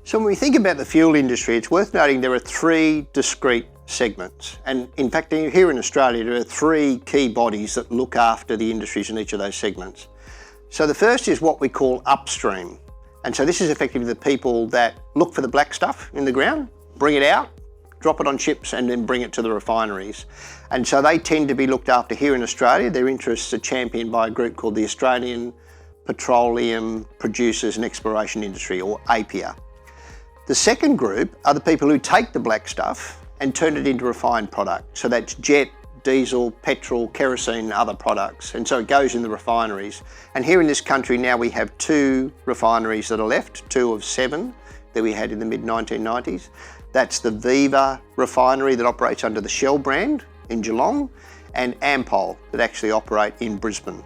So when we think about the fuel industry, it's worth noting there are three discrete segments. And in fact, here in Australia, there are three key bodies that look after the industries in each of those segments. So the first is what we call upstream. And so this is effectively the people that look for the black stuff in the ground, bring it out, drop it on ships and then bring it to the refineries. And so they tend to be looked after here in Australia. Their interests are championed by a group called the Australian Petroleum Producers and Exploration Industry, or APIA. The second group are the people who take the black stuff and turn it into refined product. So that's jet, diesel, petrol, kerosene and other products. And so it goes in the refineries. And here in this country now we have 2 refineries that are left, 2 of 7 that we had in the mid-1990s. That's the Viva refinery that operates under the Shell brand in Geelong, and Ampol that actually operate in Brisbane.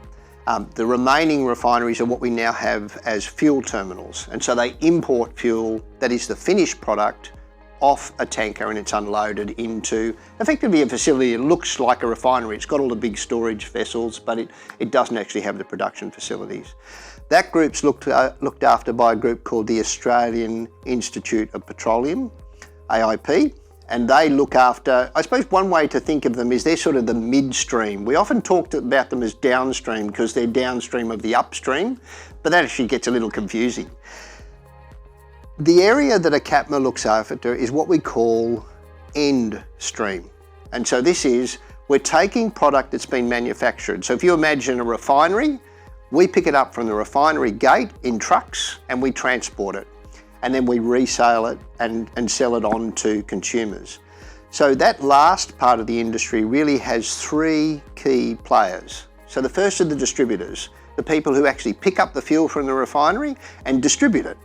The remaining refineries are what we now have as fuel terminals. And so they import fuel, that is the finished product, off a tanker and it's unloaded into effectively a facility that looks like a refinery. It's got all the big storage vessels, but it doesn't actually have the production facilities. That group's looked after by a group called the Australian Institute of Petroleum, AIP, and they look after, I suppose one way to think of them is they're sort of the midstream. We often talked about them as downstream because they're downstream of the upstream, but that actually gets a little confusing. The area that ACAPMA looks after is what we call end stream. And so this is, we're taking product that's been manufactured. So if you imagine a refinery, we pick it up from the refinery gate in trucks and we transport it. And then we resale it and sell it on to consumers. So that last part of the industry really has 3 key players. So the first are the distributors, the people who actually pick up the fuel from the refinery and distribute it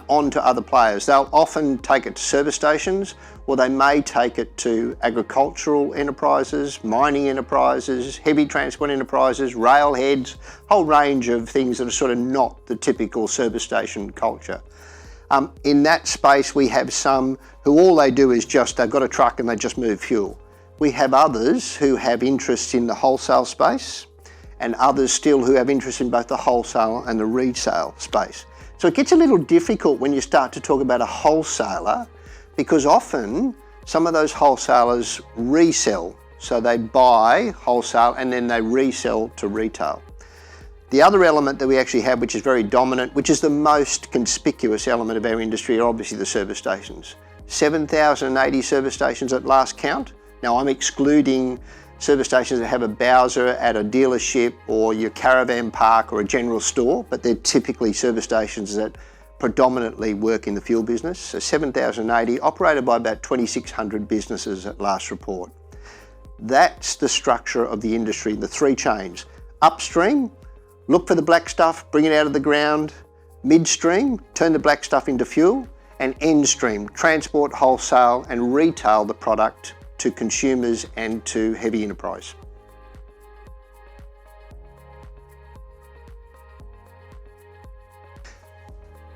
onto other players. They'll often take it to service stations, or they may take it to agricultural enterprises, mining enterprises, heavy transport enterprises, railheads, a whole range of things that are sort of not the typical service station culture. In that space, we have some who all they do is they've got a truck and they just move fuel. We have others who have interests in the wholesale space, and others still who have interest in both the wholesale and the resale space. So it gets a little difficult when you start to talk about a wholesaler, because often some of those wholesalers resell. So they buy wholesale and then they resell to retail. The other element that we actually have, which is very dominant, which is the most conspicuous element of our industry, are obviously the service stations. 7,080 service stations at last count. Now I'm excluding service stations that have a Bowser at a dealership or your caravan park or a general store, but they're typically service stations that predominantly work in the fuel business. So 7,080 operated by about 2,600 businesses at last report. That's the structure of the industry, the 3 chains. Upstream, look for the black stuff, bring it out of the ground. Midstream, turn the black stuff into fuel. And end stream, transport, wholesale and retail the product to consumers and to heavy enterprise.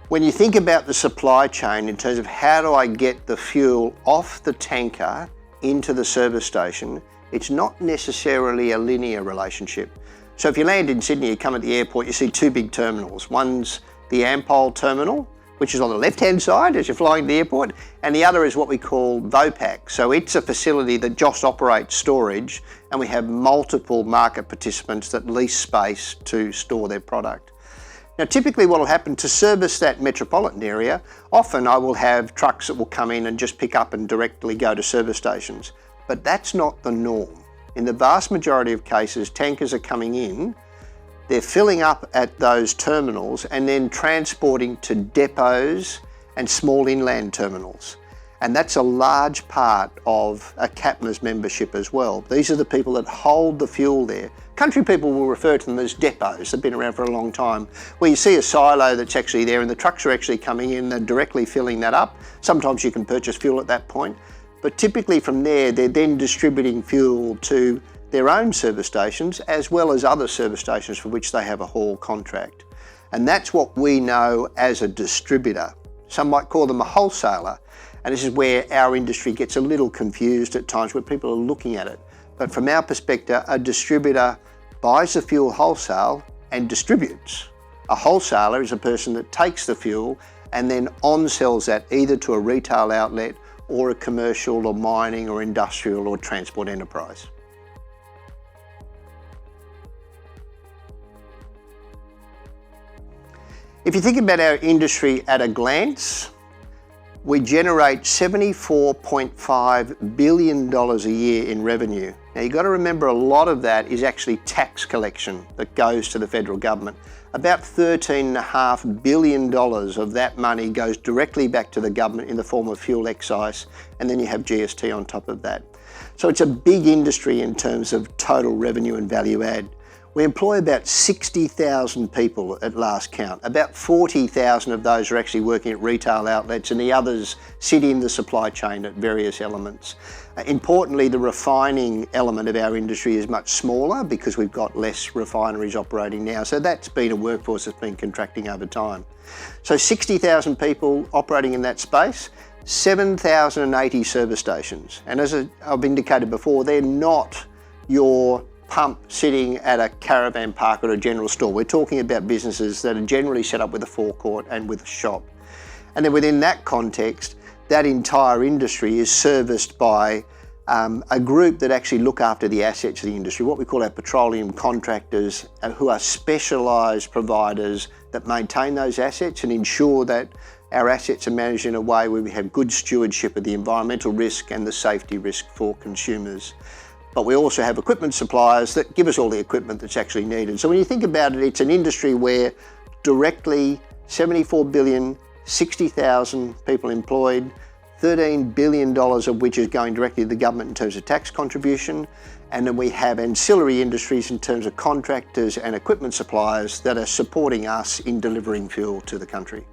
When you think about the supply chain in terms of how do I get the fuel off the tanker into the service station, it's not necessarily a linear relationship. So if you land in Sydney, you come at the airport, you see 2 big terminals. One's the Ampol terminal, which is on the left-hand side as you're flying to the airport, and the other is what we call Vopak. So it's a facility that just operates storage, and we have multiple market participants that lease space to store their product. Now, typically what will happen to service that metropolitan area, often I will have trucks that will come in and just pick up and directly go to service stations, but that's not the norm. In the vast majority of cases, tankers are coming in, they're filling up at those terminals and then transporting to depots and small inland terminals. And that's a large part of ACAPMA's membership as well. These are the people that hold the fuel there. Country people will refer to them as depots. They've been around for a long time, where you see a silo that's actually there and the trucks are actually coming in, they're directly filling that up. Sometimes you can purchase fuel at that point, but typically from there, they're then distributing fuel to their own service stations, as well as other service stations for which they have a haul contract. And that's what we know as a distributor. Some might call them a wholesaler. And this is where our industry gets a little confused at times, where people are looking at it. But from our perspective, a distributor buys the fuel wholesale and distributes. A wholesaler is a person that takes the fuel and then on-sells that either to a retail outlet or a commercial or mining or industrial or transport enterprise. If you think about our industry at a glance, we generate $74.5 billion a year in revenue. Now you've got to remember a lot of that is actually tax collection that goes to the federal government. About $13.5 billion of that money goes directly back to the government in the form of fuel excise, and then you have GST on top of that. So it's a big industry in terms of total revenue and value add. We employ about 60,000 people at last count. About 40,000 of those are actually working at retail outlets, and the others sit in the supply chain at various elements. Importantly, the refining element of our industry is much smaller because we've got less refineries operating now. So that's been a workforce that's been contracting over time. So 60,000 people operating in that space, 7,080 service stations. And as I've indicated before, they're not your pump sitting at a caravan park or a general store. We're talking about businesses that are generally set up with a forecourt and with a shop. And then within that context, that entire industry is serviced by a group that actually look after the assets of the industry, what we call our petroleum contractors, who are specialised providers that maintain those assets and ensure that our assets are managed in a way where we have good stewardship of the environmental risk and the safety risk for consumers. But we also have equipment suppliers that give us all the equipment that's actually needed. So when you think about it, it's an industry where directly 74 billion, 60,000 people employed, $13 billion of which is going directly to the government in terms of tax contribution. And then we have ancillary industries in terms of contractors and equipment suppliers that are supporting us in delivering fuel to the country.